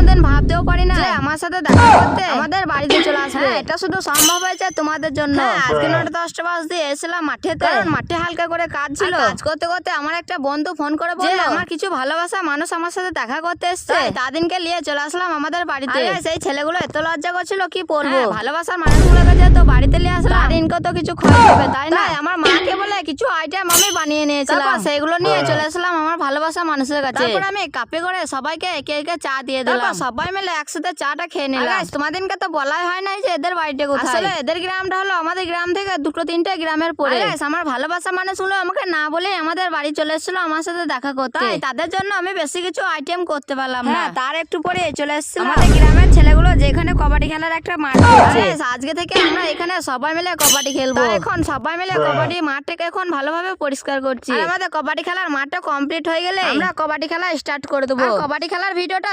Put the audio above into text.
কোনোদিন ভাবতেও পারি না যে আমার সাথে দেখা করতে আমাদের বাড়িতে চলে আসবে। এটা শুধু সম্ভব হয়েছে তোমাদের জন্য। আজকে 9:10 বাজতে এসেছিলাম মাঠেতে, কারণ মাঠে হালকা করে কাজ ছিল। কাজ করতে করতে আমার একটা বন্ধু ফোন করে বলল আমার কিছু ভালোবাসা মানুষ আমার সাথে দেখা করতে এসছে। তাদেরকে নিয়ে চলে আসলাম আমাদের বাড়িতে। সেই ছেলেগুলো এত লজ্জা করছিল কি পড়বো, ভালোবাসার মানুষগুলোকে যেহেতু বাড়িতে নিয়ে আসলাম তাদেরকে তো কিছু খাওয়াতে হবে তাই না। আমার মাকে বলে কিছু আইটেম আমি বানিয়ে নিয়েছিলাম, সেগুলো নিয়ে চলে আসলাম আমার ভালোবাসা মানুষের কাছে। তারপর আমি কাপে করে সবাইকে একে একে চা দিয়ে দিলাম, সবাই মিলে একসাথে চাটা খেয়ে নিলাম। তোমাদেরকে তো বলাই হয় নাই যে এদের বাড়িতে কোথায়। আসলে এদের গ্রামটা হলো আমাদের গ্রাম থেকে 2-3 গ্রামের পরে। আমার ভালোবাসা মানুষগুলো আমাকে না বলে আমাদের বাড়ি চলে এসেছিল আমার সাথে দেখা করতে। তাদের জন্য আমি বেশি কিছু আইটেম করতে পারলাম না। তার একটু পরে চলে এসেছিল আমাদের গ্রামের ছেলেগুলো যেখানে কবাডি খেলার একটা মাঠ আছে। আজকে থেকে আমরা এখানে সবাই মিলে কবাডি খেলবো। এখন সবাই মিলে কবাডি মাঠটাকে এখন ভালোভাবে পরিষ্কার করছি। আমাদের কবাডি খেলার মাঠটা কমপ্লিট হয়ে গেলে আমরা কবাডি খেলা স্টার্ট করে দেবো। কবাডি খেলার ভিডিওটা